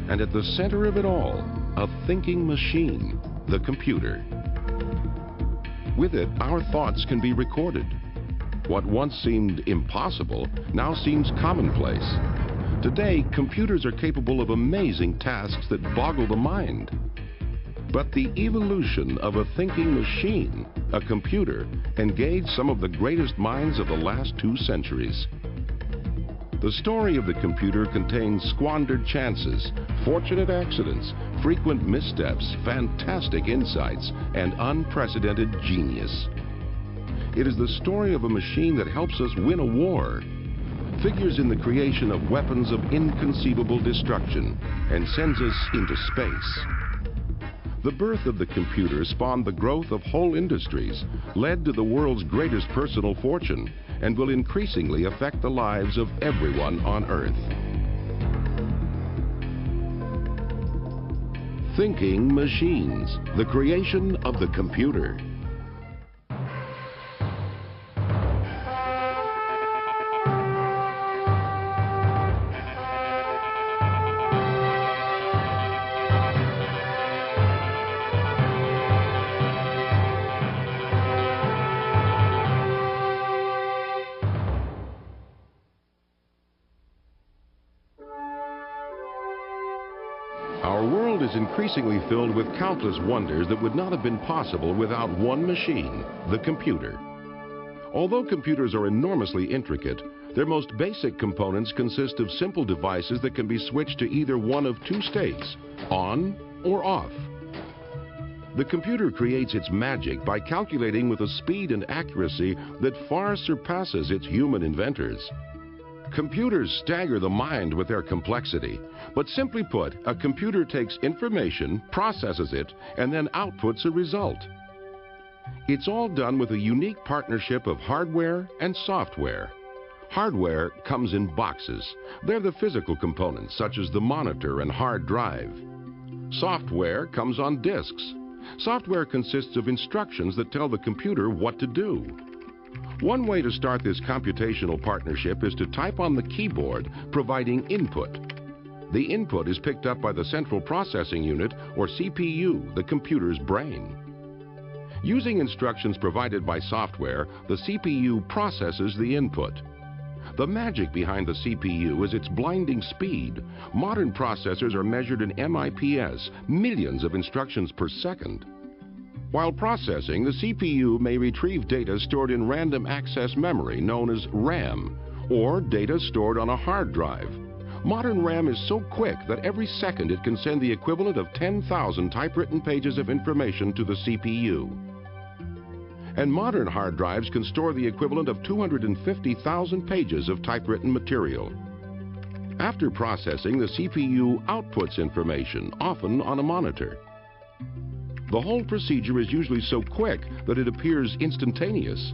And at the center of it all, a thinking machine, the computer. With it, our thoughts can be recorded. What once seemed impossible now seems commonplace. Today, computers are capable of amazing tasks that boggle the mind. But the evolution of a thinking machine, a computer, engaged some of the greatest minds of the last 2 centuries. The story of the computer contains squandered chances, fortunate accidents, frequent missteps, fantastic insights, and unprecedented genius. It is the story of a machine that helps us win a war, figures in the creation of weapons of inconceivable destruction, and sends us into space. The birth of the computer spawned the growth of whole industries, led to the world's greatest personal fortune, and will increasingly affect the lives of everyone on Earth. Thinking machines, the creation of the computer. Our world is increasingly filled with countless wonders that would not have been possible without one machine, the computer. Although computers are enormously intricate, their most basic components consist of simple devices that can be switched to either one of 2 states, on or off. The computer creates its magic by calculating with a speed and accuracy that far surpasses its human inventors. Computers stagger the mind with their complexity, but simply put, a computer takes information, processes it, and then outputs a result. It's all done with a unique partnership of hardware and software. Hardware comes in boxes. They're the physical components, such as the monitor and hard drive. Software comes on disks. Software consists of instructions that tell the computer what to do. One way to start this computational partnership is to type on the keyboard, providing input. The input is picked up by the central processing unit, or CPU, the computer's brain. Using instructions provided by software, the CPU processes the input. The magic behind the CPU is its blinding speed. Modern processors are measured in MIPS, millions of instructions per second. While processing, the CPU may retrieve data stored in random access memory, known as RAM, or data stored on a hard drive. Modern RAM is so quick that every second it can send the equivalent of 10,000 typewritten pages of information to the CPU. And modern hard drives can store the equivalent of 250,000 pages of typewritten material. After processing, the CPU outputs information, often on a monitor. The whole procedure is usually so quick that it appears instantaneous.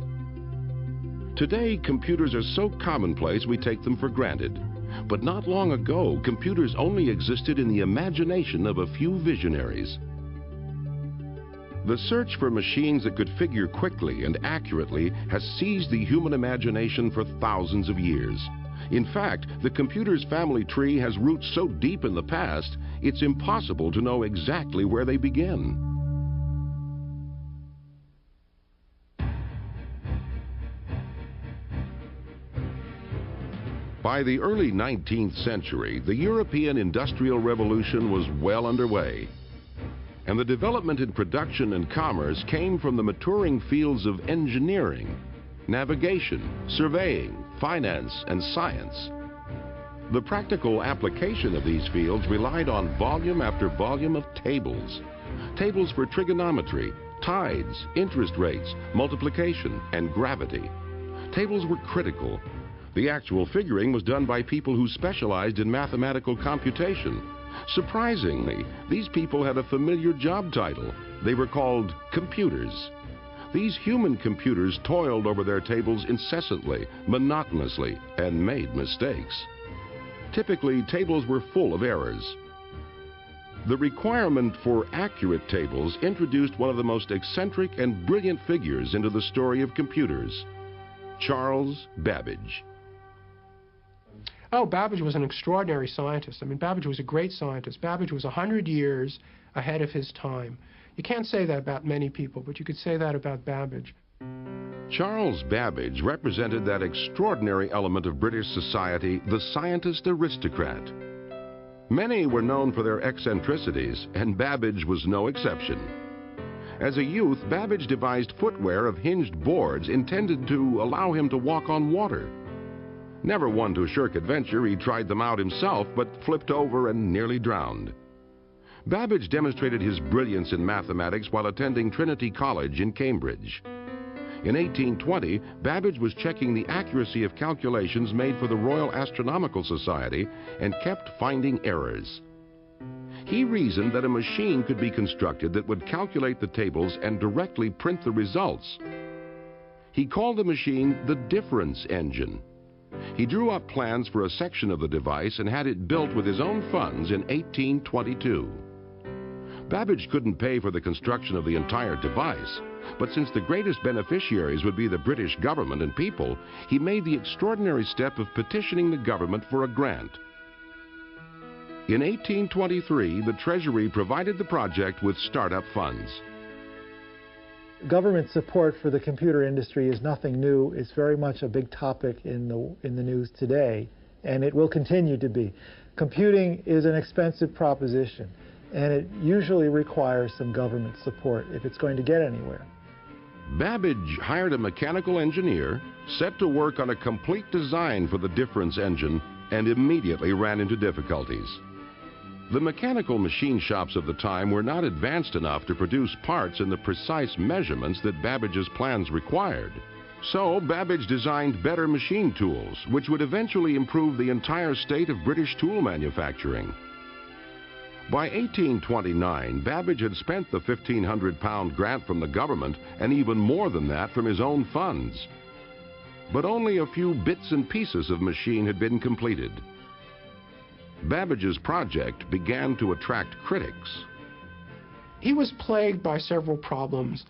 Today, computers are so commonplace we take them for granted. But not long ago, computers only existed in the imagination of a few visionaries. The search for machines that could figure quickly and accurately has seized the human imagination for thousands of years. In fact, the computer's family tree has roots so deep in the past, it's impossible to know exactly where they begin. By the early 19th century, the European Industrial Revolution was well underway. And the development in production and commerce came from the maturing fields of engineering, navigation, surveying, finance, and science. The practical application of these fields relied on volume after volume of tables. Tables for trigonometry, tides, interest rates, multiplication, and gravity. Tables were critical. The actual figuring was done by people who specialized in mathematical computation. Surprisingly, these people had a familiar job title. They were called computers. These human computers toiled over their tables incessantly, monotonously, and made mistakes. Typically, tables were full of errors. The requirement for accurate tables introduced one of the most eccentric and brilliant figures into the story of computers, Charles Babbage. Oh, Babbage was an extraordinary scientist. I mean, Babbage was a great scientist. Babbage was 100 years ahead of his time. You can't say that about many people, but you could say that about Babbage. Charles Babbage represented that extraordinary element of British society, the scientist aristocrat. Many were known for their eccentricities, and Babbage was no exception. As a youth, Babbage devised footwear of hinged boards intended to allow him to walk on water. Never one to shirk adventure, he tried them out himself, but flipped over and nearly drowned. Babbage demonstrated his brilliance in mathematics while attending Trinity College in Cambridge. In 1820, Babbage was checking the accuracy of calculations made for the Royal Astronomical Society and kept finding errors. He reasoned that a machine could be constructed that would calculate the tables and directly print the results. He called the machine the difference engine. He drew up plans for a section of the device and had it built with his own funds in 1822. Babbage couldn't pay for the construction of the entire device, but since the greatest beneficiaries would be the British government and people, he made the extraordinary step of petitioning the government for a grant. In 1823, the Treasury provided the project with startup funds. Government support for the computer industry is nothing new. It's very much a big topic in the news today, and it will continue to be. Computing is an expensive proposition, and it usually requires some government support if it's going to get anywhere. Babbage hired a mechanical engineer, set to work on a complete design for the difference engine, and immediately ran into difficulties. The mechanical machine shops of the time were not advanced enough to produce parts in the precise measurements that Babbage's plans required. So Babbage designed better machine tools, which would eventually improve the entire state of British tool manufacturing. By 1829, Babbage had spent the £1,500 grant from the government and even more than that from his own funds. But only a few bits and pieces of machine had been completed. Babbage's project began to attract critics. He was plagued by several problems.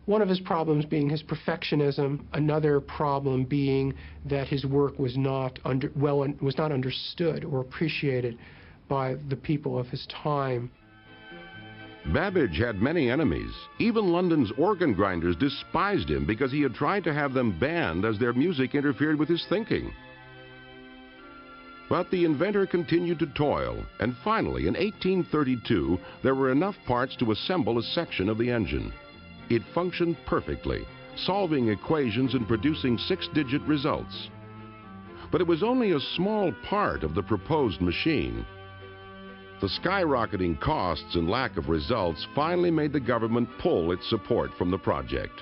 One of his problems being his perfectionism, another problem being that his work was not understood or appreciated by the people of his time. Babbage had many enemies. Even London's organ grinders despised him because he had tried to have them banned as their music interfered with his thinking. But the inventor continued to toil, and finally, in 1832, there were enough parts to assemble a section of the engine. It functioned perfectly, solving equations and producing 6-digit results. But it was only a small part of the proposed machine. The skyrocketing costs and lack of results finally made the government pull its support from the project.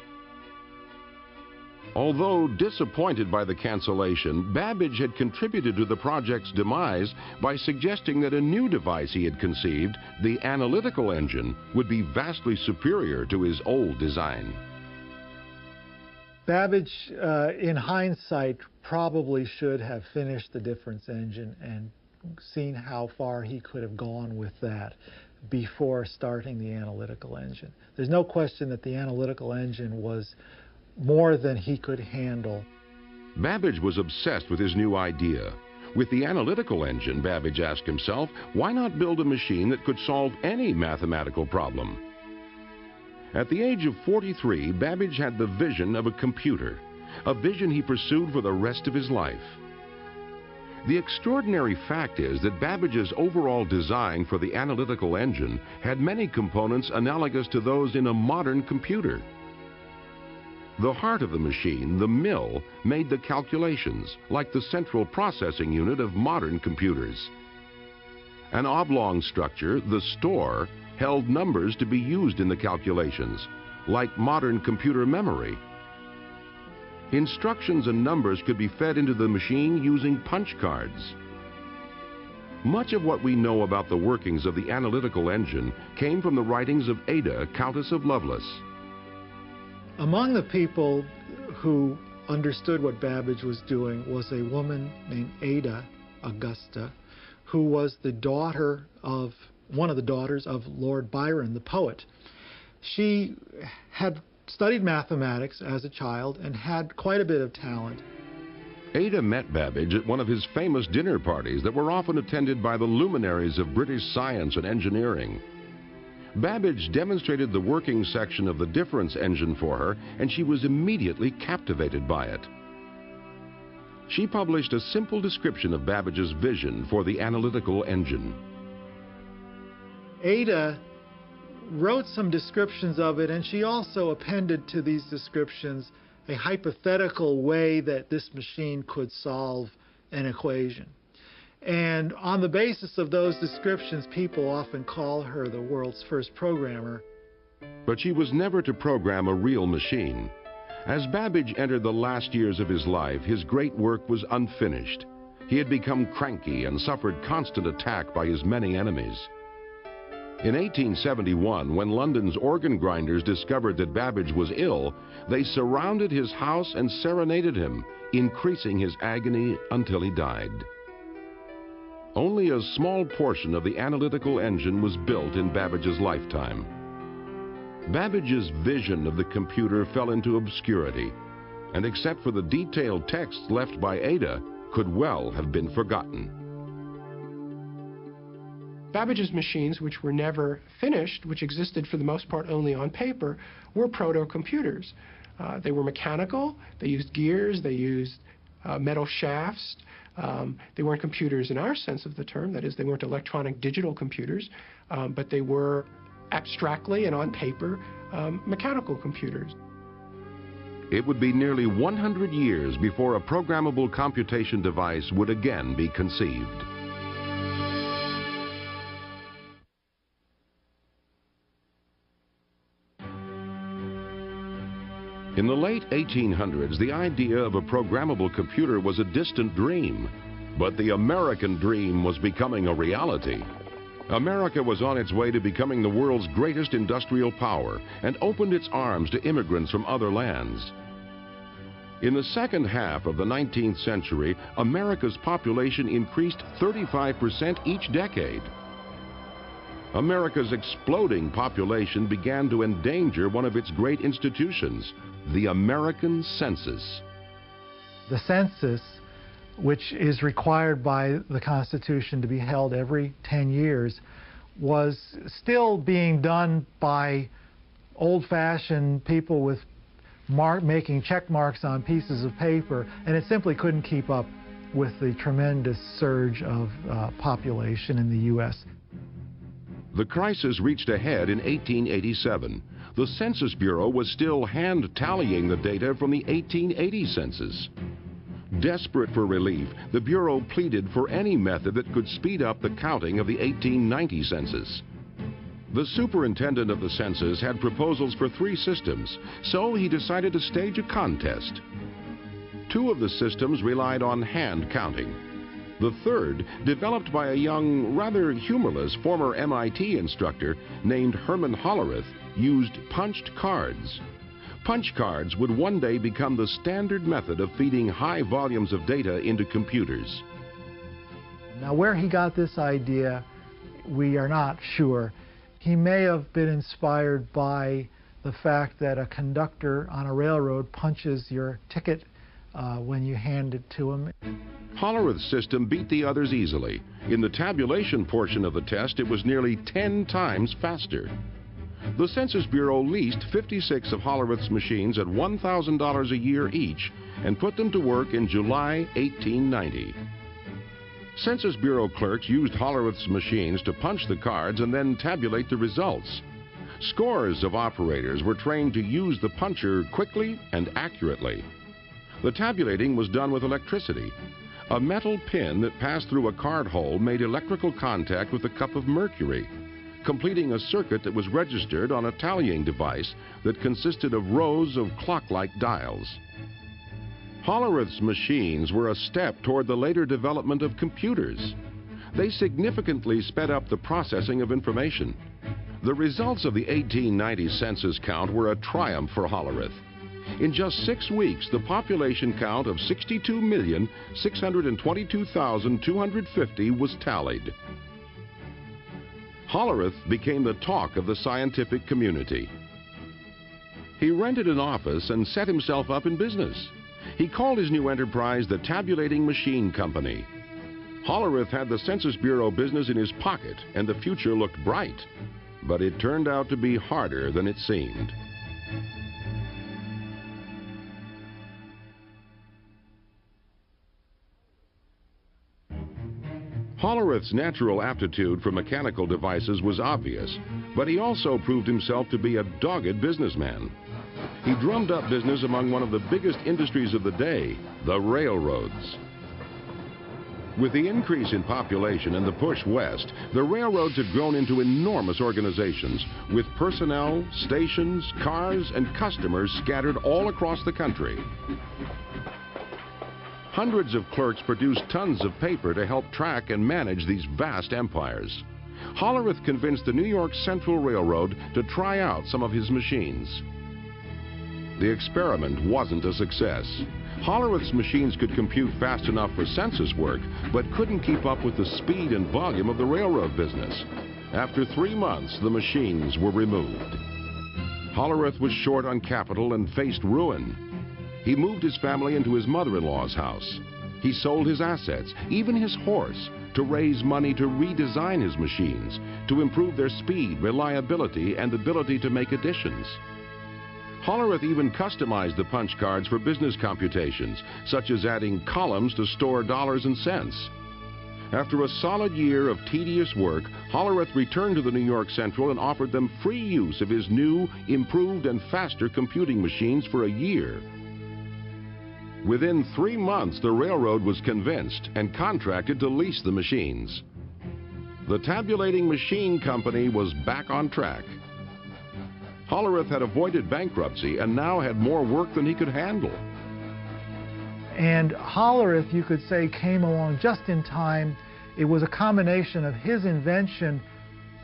Although disappointed by the cancellation, Babbage had contributed to the project's demise by suggesting that a new device he had conceived, the analytical engine, would be vastly superior to his old design. Babbage, in hindsight, probably should have finished the difference engine and seen how far he could have gone with that before starting the analytical engine. There's no question that the analytical engine was more than he could handle. Babbage was obsessed with his new idea. With the analytical engine, Babbage asked himself, why not build a machine that could solve any mathematical problem? At the age of 43, Babbage had the vision of a computer, a vision he pursued for the rest of his life. The extraordinary fact is that Babbage's overall design for the analytical engine had many components analogous to those in a modern computer. The heart of the machine, the mill, made the calculations, like the central processing unit of modern computers. An oblong structure, the store, held numbers to be used in the calculations, like modern computer memory. Instructions and numbers could be fed into the machine using punch cards. Much of what we know about the workings of the analytical engine came from the writings of Ada, Countess of Lovelace. Among the people who understood what Babbage was doing was a woman named Ada Augusta, who was the daughter of one of the daughters of Lord Byron, the poet. She had studied mathematics as a child and had quite a bit of talent. Ada met Babbage at one of his famous dinner parties that were often attended by the luminaries of British science and engineering. Babbage demonstrated the working section of the difference engine for her, and she was immediately captivated by it. She published a simple description of Babbage's vision for the analytical engine. Ada wrote some descriptions of it, and she also appended to these descriptions a hypothetical way that this machine could solve an equation. And on the basis of those descriptions, people often call her the world's first programmer. But she was never to program a real machine. As Babbage entered the last years of his life, his great work was unfinished. He had become cranky and suffered constant attack by his many enemies. In 1871, when London's organ grinders discovered that Babbage was ill, they surrounded his house and serenaded him, increasing his agony until he died. Only a small portion of the analytical engine was built in Babbage's lifetime. Babbage's vision of the computer fell into obscurity, and except for the detailed texts left by Ada, could well have been forgotten. Babbage's machines, which were never finished, which existed for the most part only on paper, were proto-computers. They were mechanical, they used gears, they used metal shafts. They weren't computers in our sense of the term, that is, they weren't electronic digital computers, but they were abstractly and on paper mechanical computers. It would be nearly 100 years before a programmable computation device would again be conceived. In the late 1800s, the idea of a programmable computer was a distant dream, but the American dream was becoming a reality. America was on its way to becoming the world's greatest industrial power and opened its arms to immigrants from other lands. In the second half of the 19th century, America's population increased 35% each decade. America's exploding population began to endanger one of its great institutions, the American census. The census, which is required by the Constitution to be held every 10 years, was still being done by old-fashioned people with making check marks on pieces of paper, and it simply couldn't keep up with the tremendous surge of population in the U.S. The crisis reached a head in 1887. The Census Bureau was still hand-tallying the data from the 1880 census. Desperate for relief, the Bureau pleaded for any method that could speed up the counting of the 1890 census. The superintendent of the census had proposals for 3 systems, so he decided to stage a contest. 2 of the systems relied on hand counting. The third, developed by a young, rather humorless former MIT instructor named Herman Hollerith, used punched cards. Punch cards would one day become the standard method of feeding high volumes of data into computers. Now, where he got this idea, we are not sure. He may have been inspired by the fact that a conductor on a railroad punches your ticket when you hand it to him. Hollerith's system beat the others easily. In the tabulation portion of the test, it was nearly 10 times faster. The Census Bureau leased 56 of Hollerith's machines at $1,000 a year each and put them to work in July 1890. Census Bureau clerks used Hollerith's machines to punch the cards and then tabulate the results. Scores of operators were trained to use the puncher quickly and accurately. The tabulating was done with electricity. A metal pin that passed through a card hole made electrical contact with a cup of mercury, completing a circuit that was registered on a tallying device that consisted of rows of clock-like dials. Hollerith's machines were a step toward the later development of computers. They significantly sped up the processing of information. The results of the 1890 census count were a triumph for Hollerith. In just 6 weeks, the population count of 62,622,250 was tallied. Hollerith became the talk of the scientific community. He rented an office and set himself up in business. He called his new enterprise the Tabulating Machine Company. Hollerith had the Census Bureau business in his pocket, and the future looked bright. But it turned out to be harder than it seemed. Hollerith's natural aptitude for mechanical devices was obvious, but he also proved himself to be a dogged businessman. He drummed up business among one of the biggest industries of the day, the railroads. With the increase in population and the push west, the railroads had grown into enormous organizations with personnel, stations, cars, and customers scattered all across the country. Hundreds of clerks produced tons of paper to help track and manage these vast empires. Hollerith convinced the New York Central Railroad to try out some of his machines. The experiment wasn't a success. Hollerith's machines could compute fast enough for census work, but couldn't keep up with the speed and volume of the railroad business. After 3 months, the machines were removed. Hollerith was short on capital and faced ruin. He moved his family into his mother-in-law's house. He sold his assets, even his horse, to raise money to redesign his machines, to improve their speed, reliability, and ability to make additions. Hollerith even customized the punch cards for business computations, such as adding columns to store dollars and cents. After a solid year of tedious work, Hollerith returned to the New York Central and offered them free use of his new, improved, and faster computing machines for a year. Within 3 months, the railroad was convinced and contracted to lease the machines. The Tabulating Machine Company was back on track. Hollerith had avoided bankruptcy and now had more work than he could handle. And Hollerith, you could say, came along just in time. It was a combination of his invention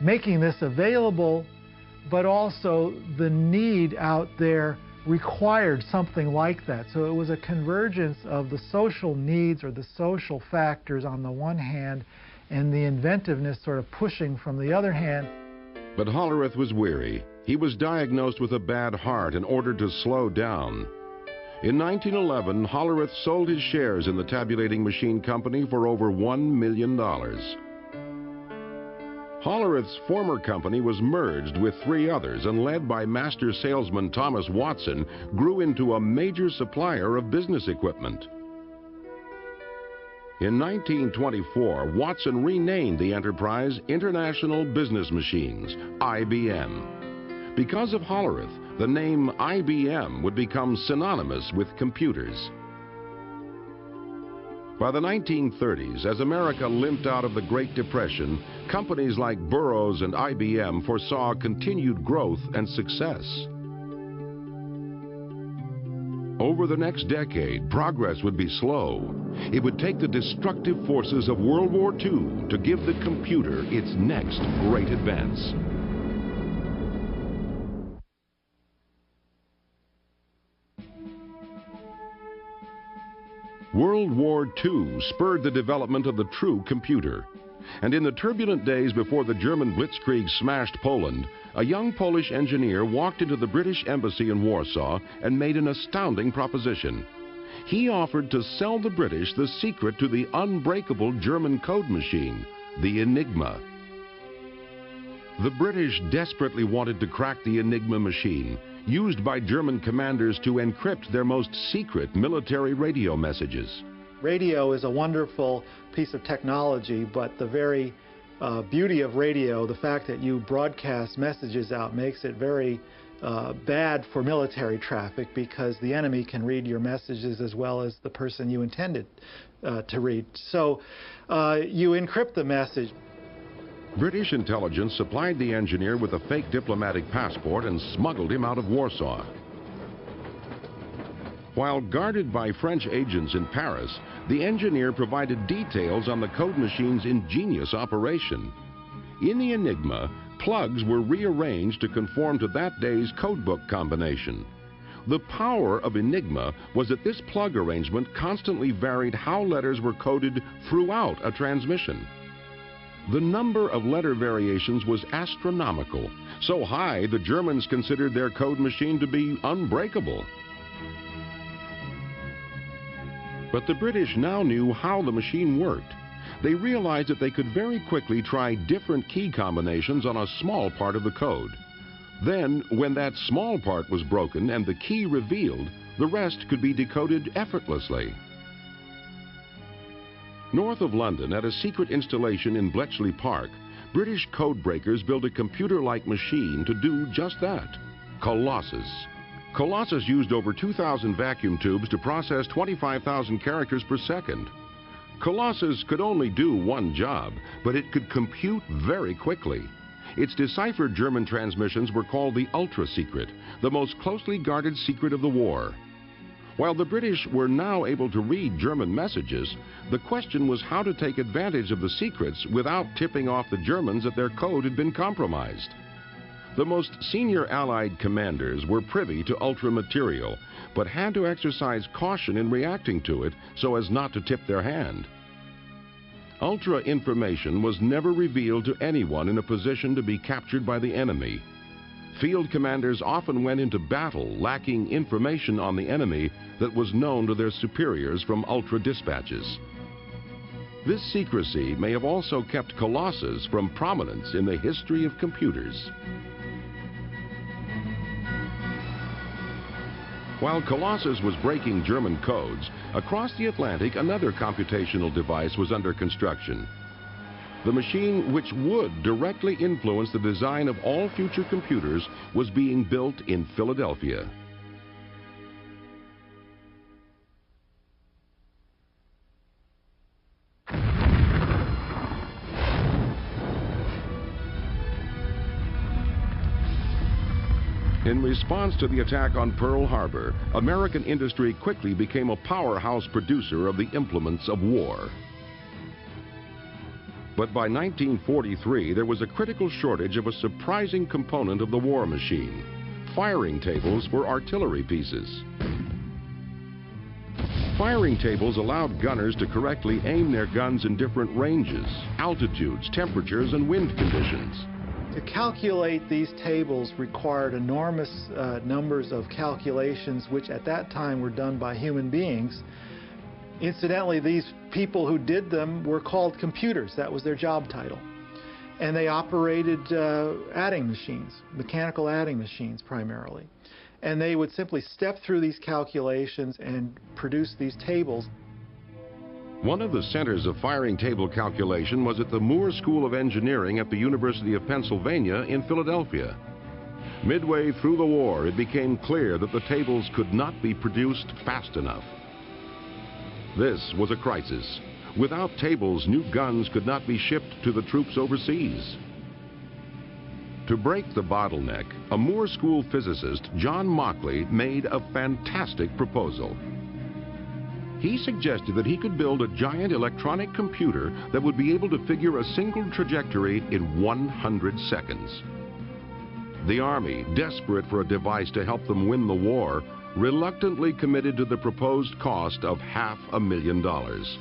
making this available, but also the need out there required something like that. So it was a convergence of the social needs or the social factors on the one hand and the inventiveness sort of pushing from the other hand. But Hollerith was weary. He was diagnosed with a bad heart and ordered to slow down. In 1911, Hollerith sold his shares in the Tabulating Machine Company for over $1 million. Hollerith's former company was merged with 3 others and, led by master salesman Thomas Watson, grew into a major supplier of business equipment. In 1924, Watson renamed the enterprise International Business Machines, IBM. Because of Hollerith, the name IBM would become synonymous with computers. By the 1930s, as America limped out of the Great Depression, companies like Burroughs and IBM foresaw continued growth and success. Over the next decade, progress would be slow. It would take the destructive forces of World War II to give the computer its next great advance. World War II spurred the development of the true computer. And in the turbulent days before the German blitzkrieg smashed Poland, a young Polish engineer walked into the British embassy in Warsaw and made an astounding proposition. He offered to sell the British the secret to the unbreakable German code machine, the Enigma. The British desperately wanted to crack the Enigma machine, used by German commanders to encrypt their most secret military radio messages. Radio is a wonderful piece of technology, but the very beauty of radio, the fact that you broadcast messages out, makes it very bad for military traffic, because the enemy can read your messages as well as the person you intended to read. So you encrypt the message. British intelligence supplied the engineer with a fake diplomatic passport and smuggled him out of Warsaw. While guarded by French agents in Paris, the engineer provided details on the code machine's ingenious operation. In the Enigma, plugs were rearranged to conform to that day's codebook combination. The power of Enigma was that this plug arrangement constantly varied how letters were coded throughout a transmission. The number of letter variations was astronomical, so high the Germans considered their code machine to be unbreakable. But the British now knew how the machine worked. They realized that they could very quickly try different key combinations on a small part of the code. Then, when that small part was broken and the key revealed, the rest could be decoded effortlessly. North of London, at a secret installation in Bletchley Park, British code breakers built a computer-like machine to do just that. Colossus. Colossus used over 2,000 vacuum tubes to process 25,000 characters per second. Colossus could only do one job, but it could compute very quickly. Its deciphered German transmissions were called the ultra-secret, the most closely guarded secret of the war. While the British were now able to read German messages, the question was how to take advantage of the secrets without tipping off the Germans that their code had been compromised. The most senior Allied commanders were privy to ultra material, but had to exercise caution in reacting to it so as not to tip their hand. Ultra information was never revealed to anyone in a position to be captured by the enemy. Field commanders often went into battle lacking information on the enemy that was known to their superiors from ultra dispatches. This secrecy may have also kept Colossus from prominence in the history of computers. While Colossus was breaking German codes, across the Atlantic another computational device was under construction. The machine which would directly influence the design of all future computers was being built in Philadelphia. In response to the attack on Pearl Harbor, American industry quickly became a powerhouse producer of the implements of war. But by 1943, there was a critical shortage of a surprising component of the war machine: firing tables for artillery pieces. Firing tables allowed gunners to correctly aim their guns in different ranges, altitudes, temperatures, and wind conditions. To calculate these tables required enormous numbers of calculations, which at that time were done by human beings. Incidentally, these people who did them were called computers. That was their job title. And they operated adding machines, mechanical adding machines primarily. And they would simply step through these calculations and produce these tables. One of the centers of firing table calculation was at the Moore School of Engineering at the University of Pennsylvania in Philadelphia. Midway through the war, it became clear that the tables could not be produced fast enough. This was a crisis. Without tables, new guns could not be shipped to the troops overseas. To break the bottleneck, a Moore School physicist, John Mockley, made a fantastic proposal. He suggested that he could build a giant electronic computer that would be able to figure a single trajectory in 100 seconds. The Army, desperate for a device to help them win the war, reluctantly committed to the proposed cost of $500,000.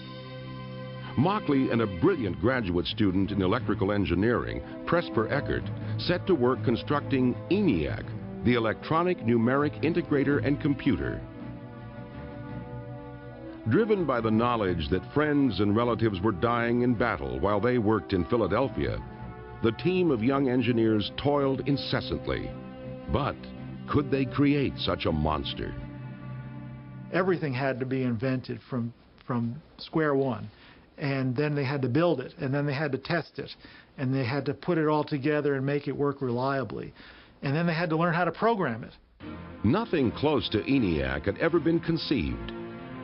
Mockley and a brilliant graduate student in electrical engineering, Presper Eckert, set to work constructing ENIAC, the Electronic Numeric Integrator and Computer. Driven by the knowledge that friends and relatives were dying in battle while they worked in Philadelphia, the team of young engineers toiled incessantly. But could they create such a monster? Everything had to be invented from square one. And then they had to build it, and then they had to test it, and they had to put it all together and make it work reliably. And then they had to learn how to program it. Nothing close to ENIAC had ever been conceived.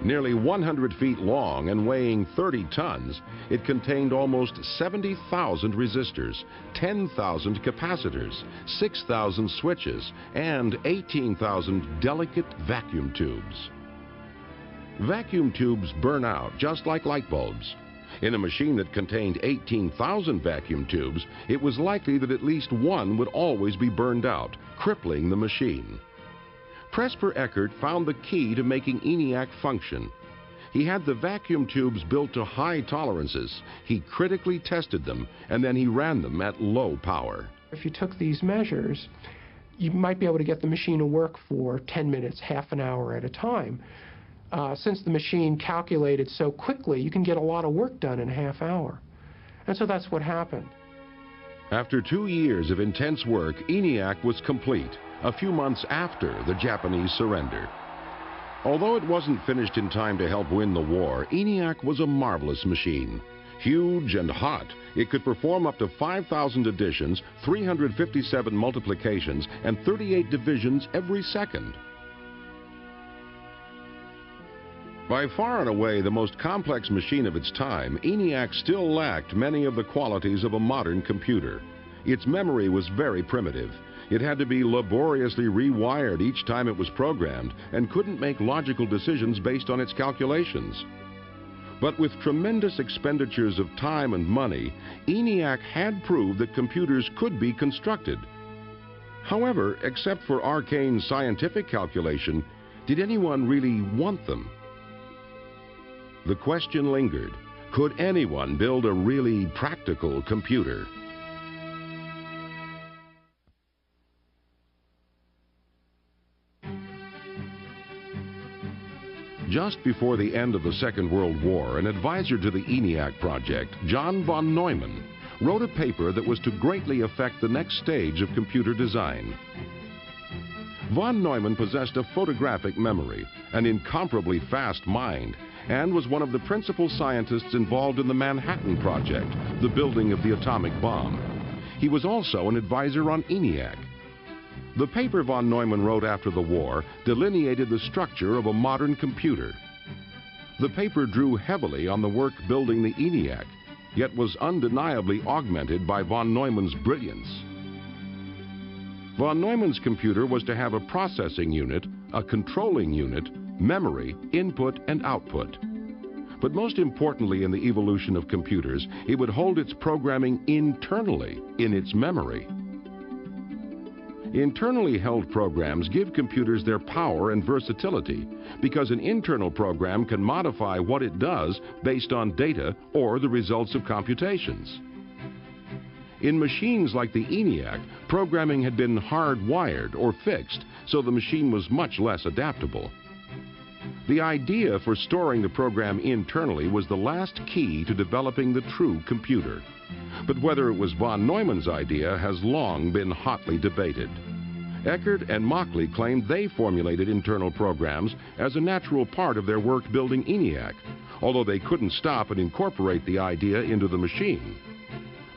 Nearly 100 feet long and weighing 30 tons, it contained almost 70,000 resistors, 10,000 capacitors, 6,000 switches, and 18,000 delicate vacuum tubes. Vacuum tubes burn out just like light bulbs. In a machine that contained 18,000 vacuum tubes, it was likely that at least one would always be burned out, crippling the machine. Presper Eckert found the key to making ENIAC function. He had the vacuum tubes built to high tolerances. He critically tested them, and then he ran them at low power. If you took these measures, you might be able to get the machine to work for 10 minutes, half an hour at a time. since the machine calculated so quickly, you can get a lot of work done in a half hour. And so that's what happened. After 2 years of intense work, ENIAC was complete, a few months after the Japanese surrender. Although it wasn't finished in time to help win the war, ENIAC was a marvelous machine. Huge and hot, it could perform up to 5,000 additions, 357 multiplications, and 38 divisions every second. By far and away the most complex machine of its time, ENIAC still lacked many of the qualities of a modern computer. Its memory was very primitive. It had to be laboriously rewired each time it was programmed and couldn't make logical decisions based on its calculations. But with tremendous expenditures of time and money, ENIAC had proved that computers could be constructed. However, except for arcane scientific calculation, did anyone really want them? The question lingered, could anyone build a really practical computer? Just before the end of the Second World War, an advisor to the ENIAC project, John von Neumann, wrote a paper that was to greatly affect the next stage of computer design. Von Neumann possessed a photographic memory, an incomparably fast mind, and was one of the principal scientists involved in the Manhattan Project, the building of the atomic bomb. He was also an advisor on ENIAC. The paper von Neumann wrote after the war delineated the structure of a modern computer. The paper drew heavily on the work building the ENIAC, yet was undeniably augmented by von Neumann's brilliance. Von Neumann's computer was to have a processing unit, a controlling unit, memory, input, and output. But most importantly in the evolution of computers, it would hold its programming internally in its memory. Internally held programs give computers their power and versatility because an internal program can modify what it does based on data or the results of computations. In machines like the ENIAC, programming had been hardwired or fixed, so the machine was much less adaptable. The idea for storing the program internally was the last key to developing the true computer. But whether it was von Neumann's idea has long been hotly debated. Eckert and Mauchly claimed they formulated internal programs as a natural part of their work building ENIAC, although they couldn't stop and incorporate the idea into the machine.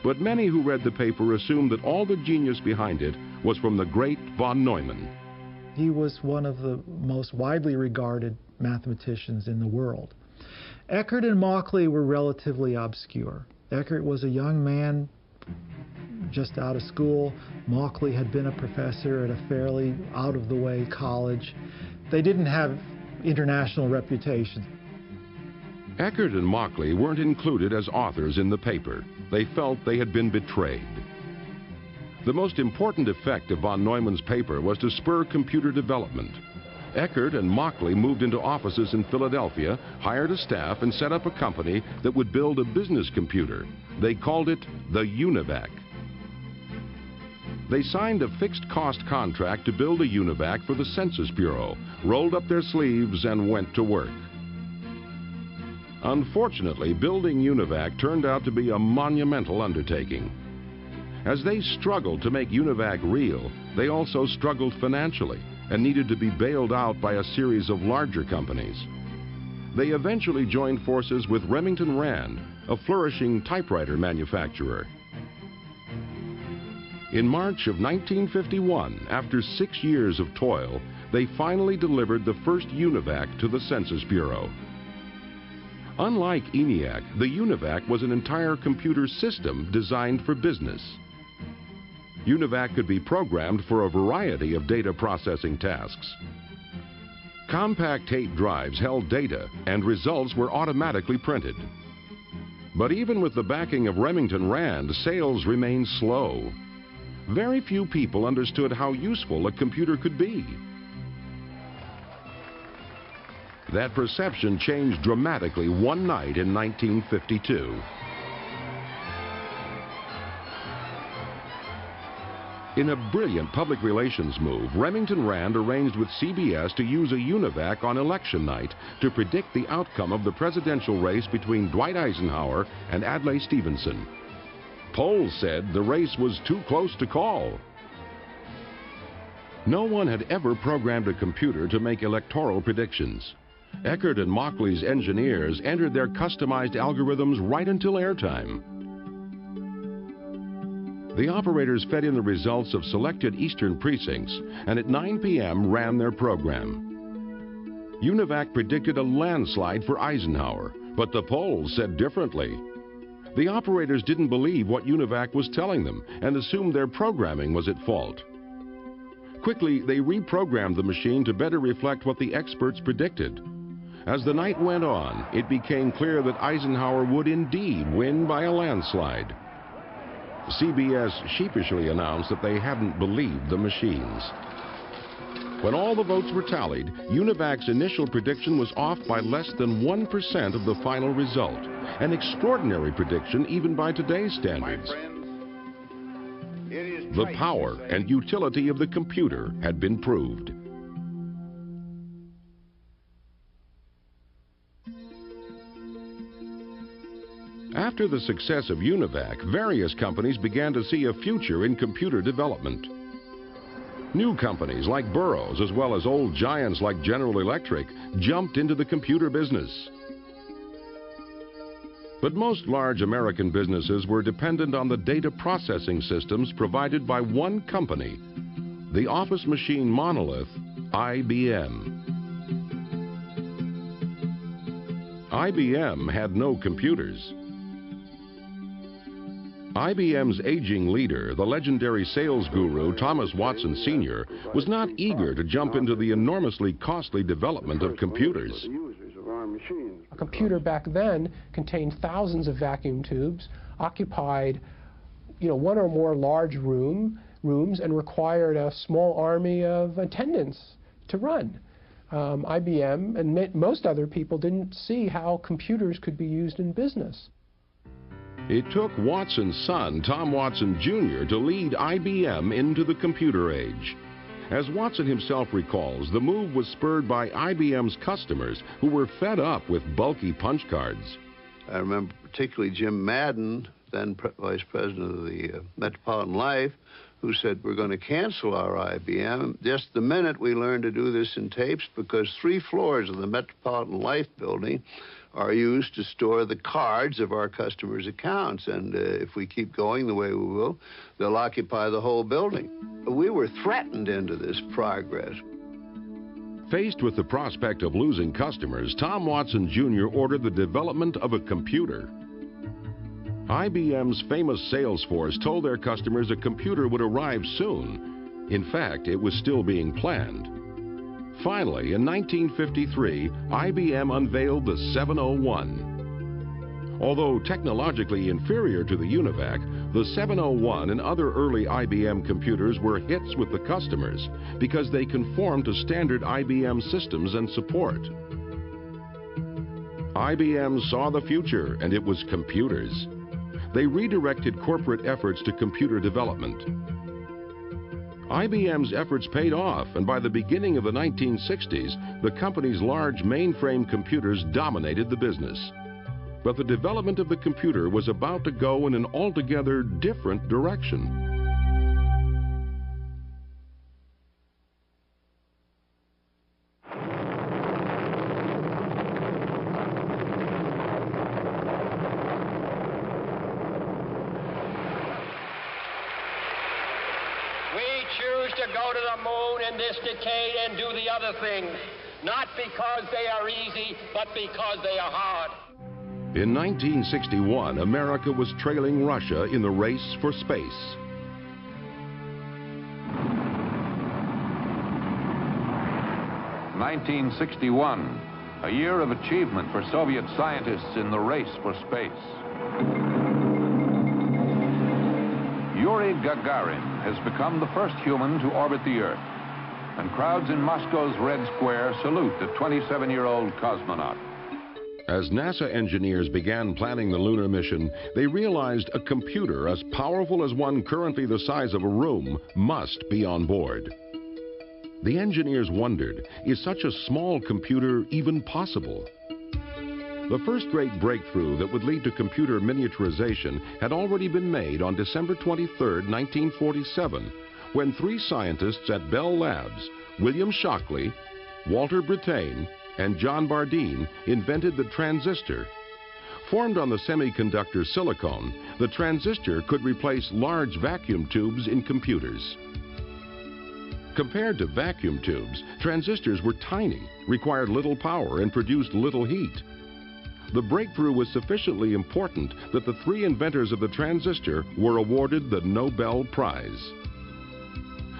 But many who read the paper assumed that all the genius behind it was from the great von Neumann. He was one of the most widely regarded mathematicians in the world. Eckert and Mauchly were relatively obscure. Eckert was a young man just out of school. Mauchly had been a professor at a fairly out-of-the-way college. They didn't have international reputation. Eckert and Mauchly weren't included as authors in the paper. They felt they had been betrayed. The most important effect of von Neumann's paper was to spur computer development. Eckert and Mauchly moved into offices in Philadelphia, hired a staff, and set up a company that would build a business computer. They called it the UNIVAC. They signed a fixed-cost contract to build a UNIVAC for the Census Bureau, rolled up their sleeves, and went to work. Unfortunately, building UNIVAC turned out to be a monumental undertaking. As they struggled to make UNIVAC real, they also struggled financially and needed to be bailed out by a series of larger companies. They eventually joined forces with Remington Rand, a flourishing typewriter manufacturer. In March of 1951, after 6 years of toil, they finally delivered the first UNIVAC to the Census Bureau. Unlike ENIAC, the UNIVAC was an entire computer system designed for business. UNIVAC could be programmed for a variety of data processing tasks. Compact tape drives held data, and results were automatically printed. But even with the backing of Remington Rand, sales remained slow. Very few people understood how useful a computer could be. That perception changed dramatically one night in 1952. In a brilliant public relations move, Remington Rand arranged with CBS to use a UNIVAC on election night to predict the outcome of the presidential race between Dwight Eisenhower and Adlai Stevenson. Polls said the race was too close to call. No one had ever programmed a computer to make electoral predictions. Eckert and Mockley's engineers entered their customized algorithms right until airtime. The operators fed in the results of selected eastern precincts and at 9 p.m. ran their program. UNIVAC predicted a landslide for Eisenhower, but the polls said differently. The operators didn't believe what UNIVAC was telling them and assumed their programming was at fault. Quickly, they reprogrammed the machine to better reflect what the experts predicted. As the night went on, it became clear that Eisenhower would indeed win by a landslide. CBS sheepishly announced that they hadn't believed the machines. When all the votes were tallied, UNIVAC's initial prediction was off by less than 1% of the final result, an extraordinary prediction even by today's standards. The power and utility of the computer had been proved. After the success of UNIVAC, various companies began to see a future in computer development. New companies like Burroughs, as well as old giants like General Electric, jumped into the computer business. But most large American businesses were dependent on the data processing systems provided by one company, the office machine monolith, IBM. IBM had no computers. IBM's aging leader, the legendary sales guru Thomas Watson Sr., was not eager to jump into the enormously costly development of computers. A computer back then contained thousands of vacuum tubes, occupied, one or more large rooms, and required a small army of attendants to run. IBM and most other people didn't see how computers could be used in business. It took Watson's son, Tom Watson Jr., to lead IBM into the computer age. As Watson himself recalls, the move was spurred by IBM's customers who were fed up with bulky punch cards. I remember particularly Jim Madden, then vice president of the Metropolitan Life, who said, we're going to cancel our IBM just the minute we learn to do this in tapes, because 3 floors of the Metropolitan Life building are used to store the cards of our customers' accounts. And if we keep going the way we will, they'll occupy the whole building. We were threatened into this progress. Faced with the prospect of losing customers, Tom Watson Jr. ordered the development of a computer. IBM's famous sales force told their customers a computer would arrive soon. In fact, it was still being planned. Finally, in 1953, IBM unveiled the 701. Although technologically inferior to the UNIVAC, the 701 and other early IBM computers were hits with the customers because they conformed to standard IBM systems and support. IBM saw the future, and it was computers. They redirected corporate efforts to computer development. IBM's efforts paid off, and by the beginning of the 1960s, the company's large mainframe computers dominated the business. But the development of the computer was about to go in an altogether different direction. To go to the moon in this decade and do the other things, not because they are easy, but because they are hard. In 1961, America was trailing Russia in the race for space. (1961), a year of achievement for Soviet scientists in the race for space. Yuri Gagarin has become the first human to orbit the Earth, and crowds in Moscow's Red Square salute the 27-year-old cosmonaut. As NASA engineers began planning the lunar mission, they realized a computer as powerful as one currently the size of a room must be on board. The engineers wondered, is such a small computer even possible? The first great breakthrough that would lead to computer miniaturization had already been made on December 23, 1947, when three scientists at Bell Labs, William Shockley, Walter Brattain, and John Bardeen, invented the transistor. Formed on the semiconductor silicon, the transistor could replace large vacuum tubes in computers. Compared to vacuum tubes, transistors were tiny, required little power, and produced little heat. The breakthrough was sufficiently important that the three inventors of the transistor were awarded the Nobel Prize.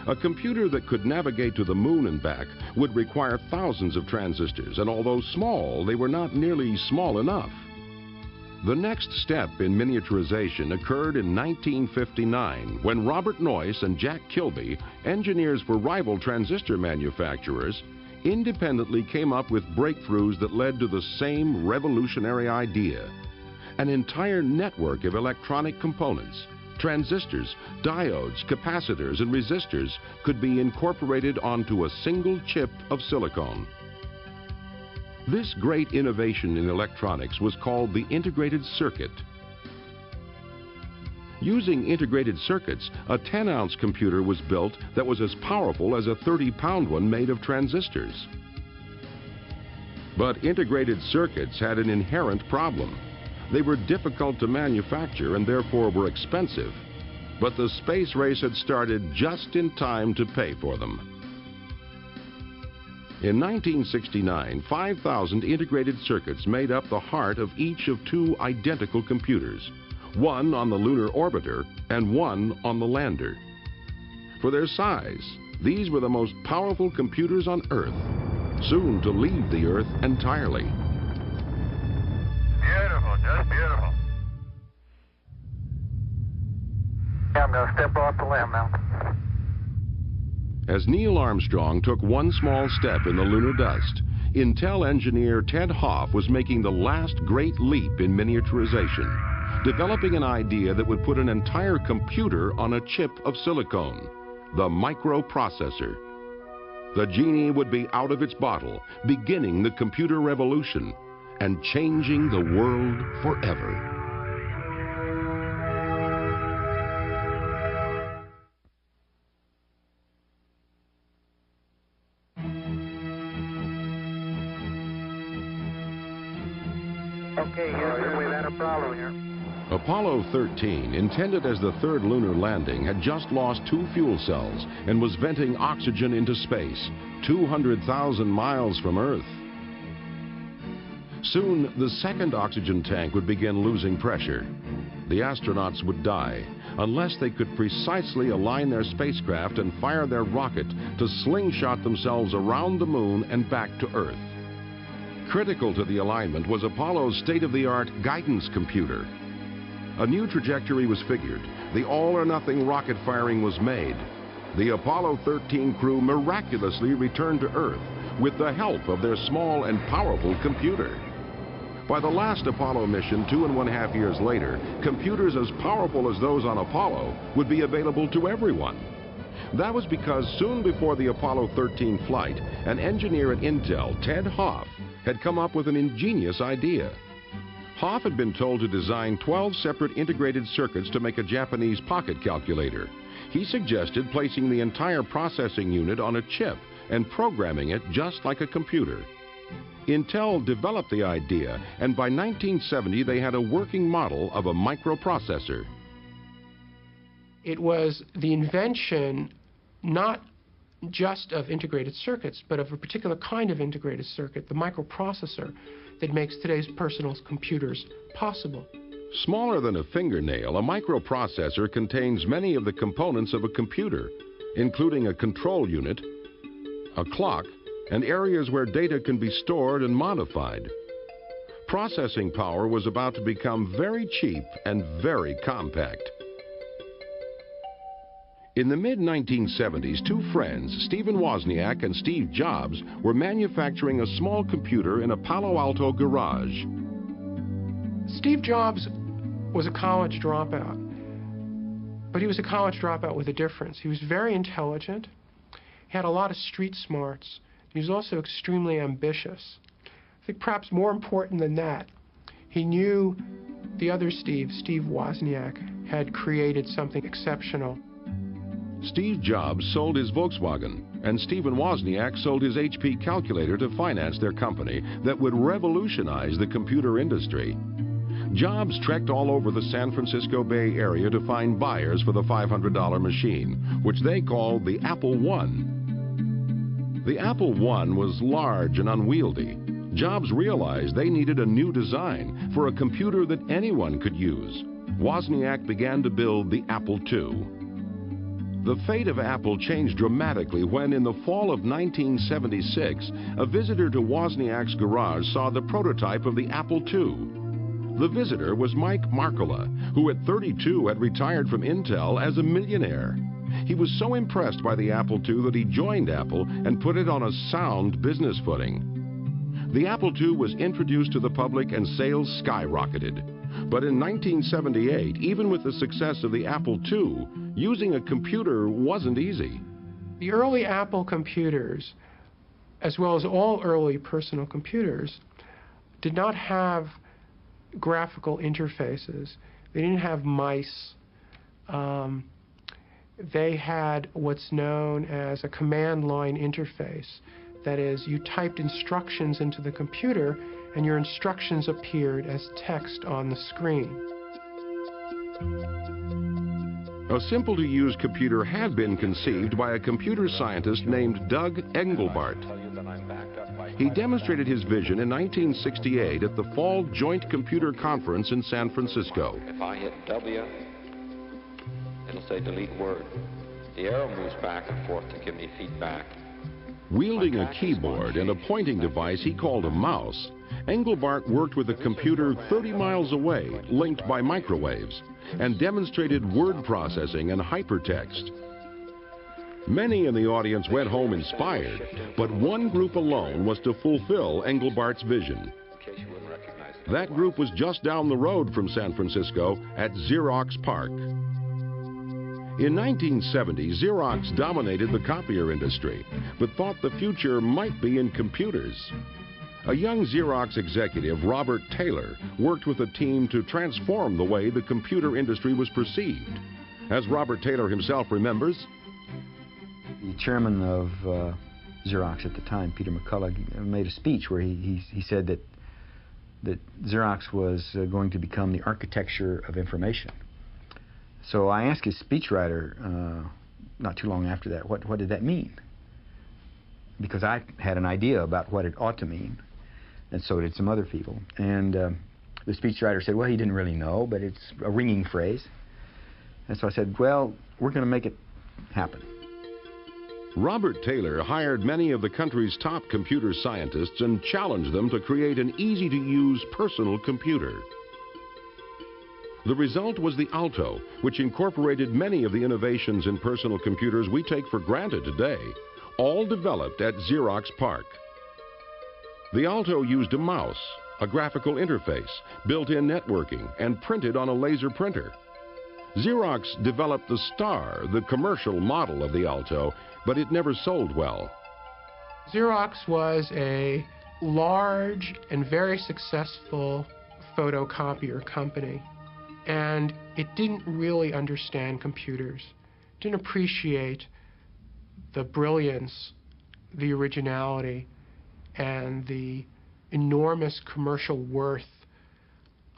A computer that could navigate to the moon and back would require thousands of transistors, and although small, they were not nearly small enough. The next step in miniaturization occurred in 1959 when Robert Noyce and Jack Kilby, engineers for rival transistor manufacturers, independently came up with breakthroughs that led to the same revolutionary idea. An entire network of electronic components, transistors, diodes, capacitors, and resistors could be incorporated onto a single chip of silicon. This great innovation in electronics was called the integrated circuit. Using integrated circuits, a 10-ounce computer was built that was as powerful as a 30-pound one made of transistors. But integrated circuits had an inherent problem. They were difficult to manufacture and therefore were expensive. But the space race had started just in time to pay for them. In 1969, 5,000 integrated circuits made up the heart of each of two identical computers, one on the lunar orbiter and one on the lander. For their size, these were the most powerful computers on Earth, soon to leave the Earth entirely. Beautiful, just beautiful. Yeah, I'm going to step off the limb now. As Neil Armstrong took one small step in the lunar dust, Intel engineer Ted Hoff was making the last great leap in miniaturization, developing an idea that would put an entire computer on a chip of silicon, the microprocessor. The genie would be out of its bottle, beginning the computer revolution and changing the world forever. Okay, Houston, we've had a problem here. Apollo 13, intended as the third lunar landing, had just lost 2 fuel cells and was venting oxygen into space, 200,000 miles from Earth. Soon, the second oxygen tank would begin losing pressure. The astronauts would die unless they could precisely align their spacecraft and fire their rocket to slingshot themselves around the moon and back to Earth. Critical to the alignment was Apollo's state-of-the-art guidance computer. A new trajectory was figured. The all-or-nothing rocket firing was made. The Apollo 13 crew miraculously returned to Earth with the help of their small and powerful computer. By the last Apollo mission 2.5 years later, computers as powerful as those on Apollo would be available to everyone. That was because soon before the Apollo 13 flight, an engineer at Intel, Ted Hoff, had come up with an ingenious idea. Hoff had been told to design 12 separate integrated circuits to make a Japanese pocket calculator. He suggested placing the entire processing unit on a chip and programming it just like a computer. Intel developed the idea, and by 1970 they had a working model of a microprocessor. It was the invention not just of integrated circuits, but of a particular kind of integrated circuit, the microprocessor, that makes today's personal computers possible. Smaller than a fingernail, a microprocessor contains many of the components of a computer, including a control unit, a clock, and areas where data can be stored and modified. Processing power was about to become very cheap and very compact. In the mid-1970s, 2 friends, Stephen Wozniak and Steve Jobs, were manufacturing a small computer in a Palo Alto garage. Steve Jobs was a college dropout, but he was a college dropout with a difference. He was very intelligent, he had a lot of street smarts, he was also extremely ambitious. I think perhaps more important than that, he knew the other Steve Wozniak, had created something exceptional. Steve Jobs sold his Volkswagen, and Stephen Wozniak sold his HP calculator to finance their company that would revolutionize the computer industry. Jobs trekked all over the San Francisco Bay Area to find buyers for the $500 machine, which they called the Apple I. The Apple I was large and unwieldy. Jobs realized they needed a new design for a computer that anyone could use. Wozniak began to build the Apple II. The fate of Apple changed dramatically when, in the fall of 1976, a visitor to Wozniak's garage saw the prototype of the Apple II. The visitor was Mike Markkula, who at 32 had retired from Intel as a millionaire. He was so impressed by the Apple II that he joined Apple and put it on a sound business footing. The Apple II was introduced to the public and sales skyrocketed. But in 1978, even with the success of the Apple II, using a computer wasn't easy. The early Apple computers, as well as all early personal computers, did not have graphical interfaces. They didn't have mice. They had what's known as a command line interface. That is, you typed instructions into the computer and your instructions appeared as text on the screen. A simple-to-use computer had been conceived by a computer scientist named Doug Engelbart. He demonstrated his vision in 1968 at the Fall Joint Computer Conference in San Francisco. If I hit W, it'll say delete word. The arrow moves back and forth to give me feedback. Wielding a keyboard and a pointing device he called a mouse, Engelbart worked with a computer 30 miles away, linked by microwaves, and demonstrated word processing and hypertext. Many in the audience went home inspired, but one group alone was to fulfill Engelbart's vision. That group was just down the road from San Francisco at Xerox PARC. In 1970, Xerox dominated the copier industry, but thought the future might be in computers. A young Xerox executive, Robert Taylor, worked with a team to transform the way the computer industry was perceived. As Robert Taylor himself remembers, the chairman of Xerox at the time, Peter McCullough, made a speech where he said that Xerox was going to become the architecture of information. So I asked his speechwriter not too long after that, what did that mean? Because I had an idea about what it ought to mean, and so did some other people. And the speechwriter said, well, he didn't really know, but it's a ringing phrase. And so I said, well, we're going to make it happen. Robert Taylor hired many of the country's top computer scientists and challenged them to create an easy-to-use personal computer. The result was the Alto, which incorporated many of the innovations in personal computers we take for granted today, all developed at Xerox PARC. The Alto used a mouse, a graphical interface, built-in networking, and printed on a laser printer. Xerox developed the Star, the commercial model of the Alto, but it never sold well. Xerox was a large and very successful photocopier company, and it didn't really understand computers, didn't appreciate the brilliance, the originality, and the enormous commercial worth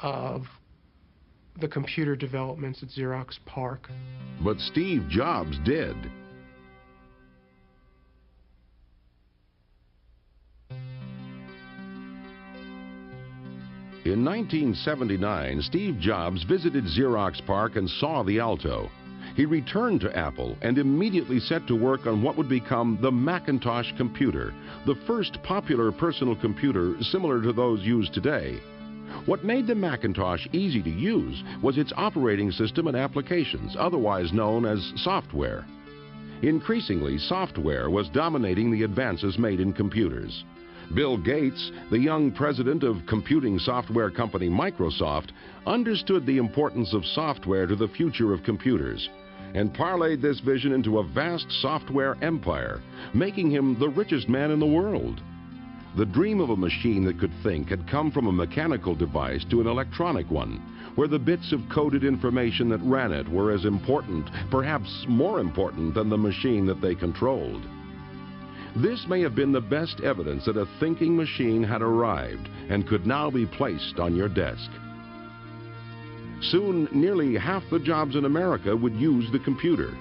of the computer developments at Xerox PARC. But Steve Jobs did. In 1979, Steve Jobs visited Xerox PARC and saw the Alto. He returned to Apple and immediately set to work on what would become the Macintosh computer, the first popular personal computer similar to those used today. What made the Macintosh easy to use was its operating system and applications, otherwise known as software. Increasingly, software was dominating the advances made in computers. Bill Gates, the young president of computing software company Microsoft, understood the importance of software to the future of computers and parlayed this vision into a vast software empire, making him the richest man in the world. The dream of a machine that could think had come from a mechanical device to an electronic one, where the bits of coded information that ran it were as important, perhaps more important, than the machine that they controlled. This may have been the best evidence that a thinking machine had arrived and could now be placed on your desk. Soon, nearly half the jobs in America would use the computer.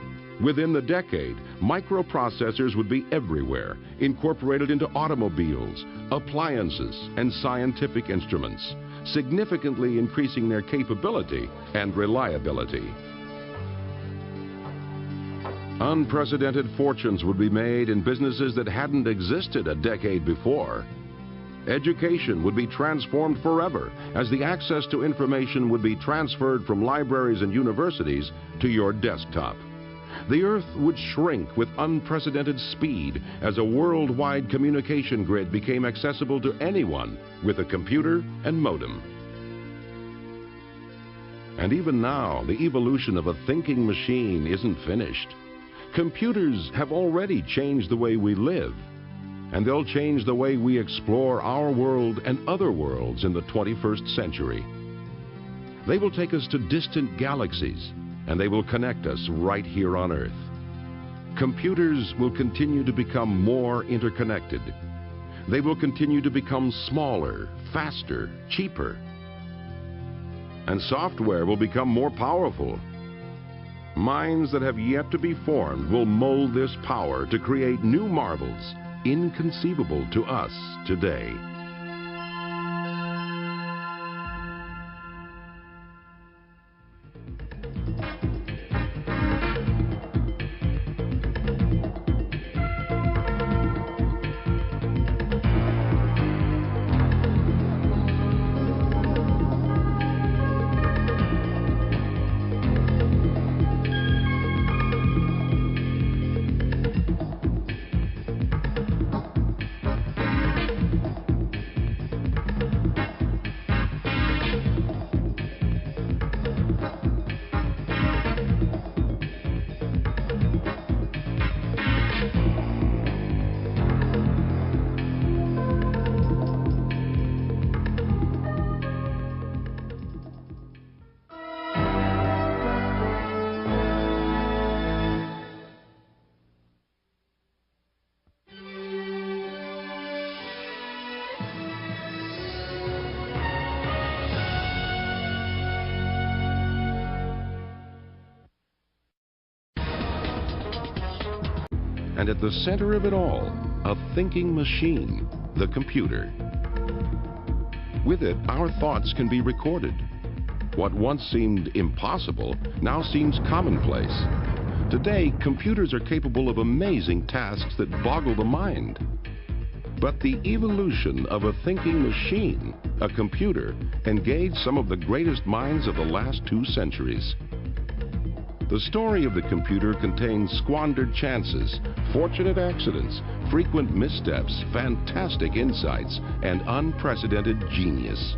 Within the decade, microprocessors would be everywhere, incorporated into automobiles, appliances, and scientific instruments, significantly increasing their capability and reliability. Unprecedented fortunes would be made in businesses that hadn't existed a decade before. Education would be transformed forever, as the access to information would be transferred from libraries and universities to your desktop. The Earth would shrink with unprecedented speed as a worldwide communication grid became accessible to anyone with a computer and modem. And even now, the evolution of a thinking machine isn't finished. Computers have already changed the way we live, and they'll change the way we explore our world and other worlds in the 21st century. They will take us to distant galaxies, and they will connect us right here on Earth. Computers will continue to become more interconnected. They will continue to become smaller, faster, cheaper. And software will become more powerful. Minds that have yet to be formed will mold this power to create new marvels inconceivable to us today. And at the center of it all, a thinking machine, the computer. With it, our thoughts can be recorded. What once seemed impossible now seems commonplace. Today, computers are capable of amazing tasks that boggle the mind. But the evolution of a thinking machine, a computer, engaged some of the greatest minds of the last 2 centuries. The story of the computer contains squandered chances, fortunate accidents, frequent missteps, fantastic insights, and unprecedented genius.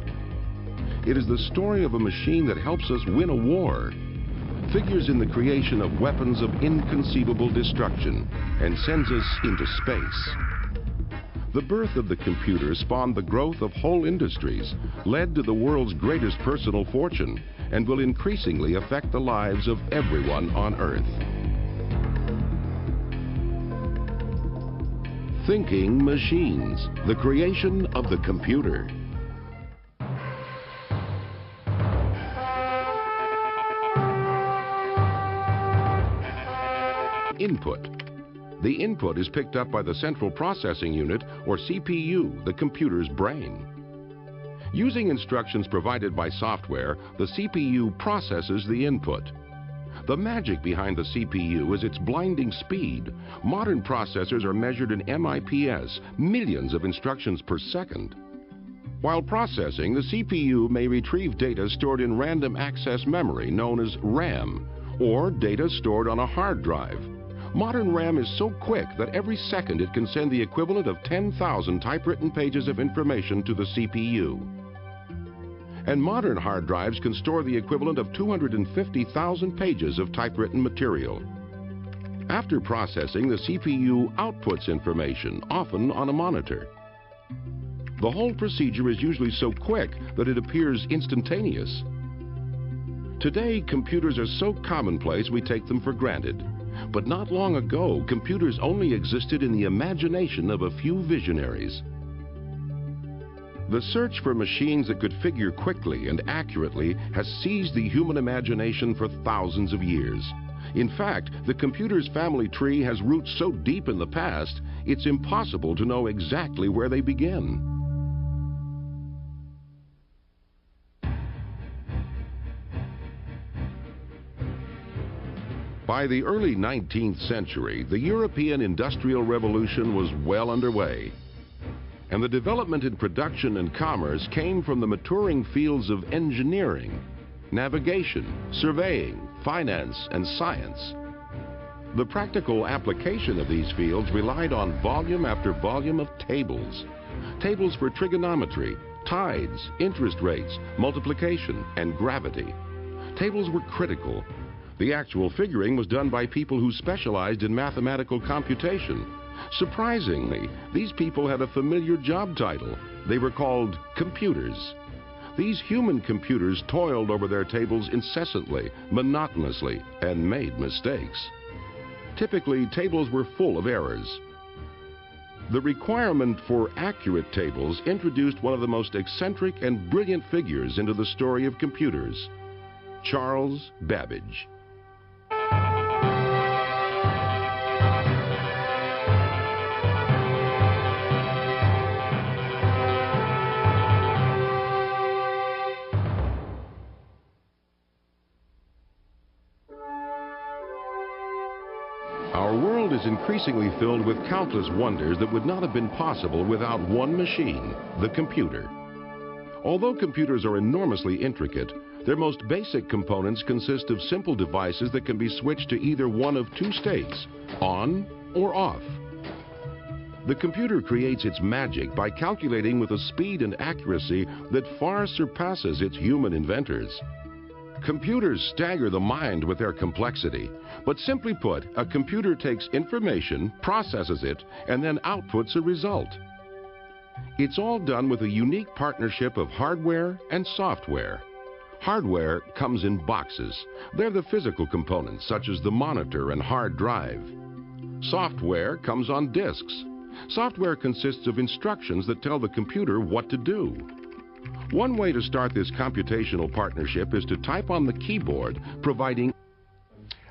It is the story of a machine that helps us win a war, figures in the creation of weapons of inconceivable destruction, and sends us into space. The birth of the computer spawned the growth of whole industries, led to the world's greatest personal fortune, and will increasingly affect the lives of everyone on Earth. Thinking machines, the creation of the computer. Input. The input is picked up by the central processing unit, or CPU, the computer's brain. Using instructions provided by software, the CPU processes the input. The magic behind the CPU is its blinding speed. Modern processors are measured in MIPS, millions of instructions per second. While processing, the CPU may retrieve data stored in random access memory known as RAM, or data stored on a hard drive, Modern RAM is so quick that every second it can send the equivalent of 10,000 typewritten pages of information to the CPU. And modern hard drives can store the equivalent of 250,000 pages of typewritten material. After processing, the CPU outputs information, often on a monitor. The whole procedure is usually so quick that it appears instantaneous. Today, computers are so commonplace we take them for granted. But not long ago, computers only existed in the imagination of a few visionaries. The search for machines that could figure quickly and accurately has seized the human imagination for thousands of years. In fact, the computer's family tree has roots so deep in the past, it's impossible to know exactly where they begin. By the early 19th century, the European Industrial Revolution was well underway. And the development in production and commerce came from the maturing fields of engineering, navigation, surveying, finance, and science. The practical application of these fields relied on volume after volume of tables. Tables for trigonometry, tides, interest rates, multiplication, and gravity. Tables were critical. The actual figuring was done by people who specialized in mathematical computation. Surprisingly, these people had a familiar job title. They were called computers. These human computers toiled over their tables incessantly, monotonously, and made mistakes. Typically, tables were full of errors. The requirement for accurate tables introduced one of the most eccentric and brilliant figures into the story of computers, Charles Babbage. Our world is increasingly filled with countless wonders that would not have been possible without one machine, the computer. Although computers are enormously intricate, their most basic components consist of simple devices that can be switched to either one of two states, on or off. The computer creates its magic by calculating with a speed and accuracy that far surpasses its human inventors. Computers stagger the mind with their complexity, but simply put, a computer takes information, processes it, and then outputs a result. It's all done with a unique partnership of hardware and software. Hardware comes in boxes. They're the physical components, such as the monitor and hard drive. Software comes on disks. Software consists of instructions that tell the computer what to do. One way to start this computational partnership is to type on the keyboard, providing...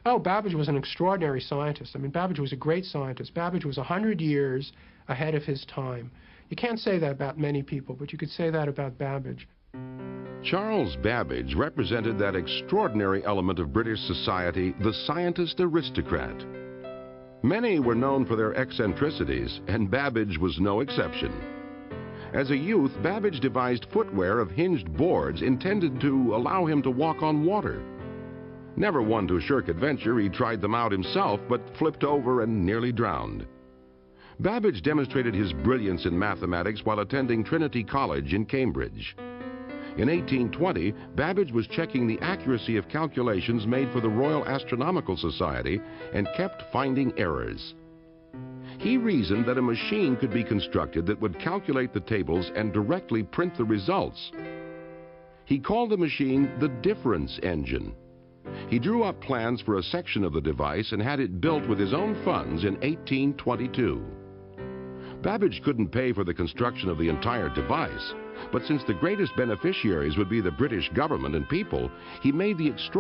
Oh, Babbage was an extraordinary scientist. I mean, Babbage was a great scientist. Babbage was 100 years ahead of his time. You can't say that about many people, but you could say that about Babbage. Charles Babbage represented that extraordinary element of British society, the scientist aristocrat. Many were known for their eccentricities, and Babbage was no exception. As a youth, Babbage devised footwear of hinged boards intended to allow him to walk on water. Never one to shirk adventure, he tried them out himself, but flipped over and nearly drowned. Babbage demonstrated his brilliance in mathematics while attending Trinity College in Cambridge. In 1820, Babbage was checking the accuracy of calculations made for the Royal Astronomical Society and kept finding errors. He reasoned that a machine could be constructed that would calculate the tables and directly print the results. He called the machine the difference engine. He drew up plans for a section of the device and had it built with his own funds in 1822. Babbage couldn't pay for the construction of the entire device, but since the greatest beneficiaries would be the British government and people, he made the extraordinary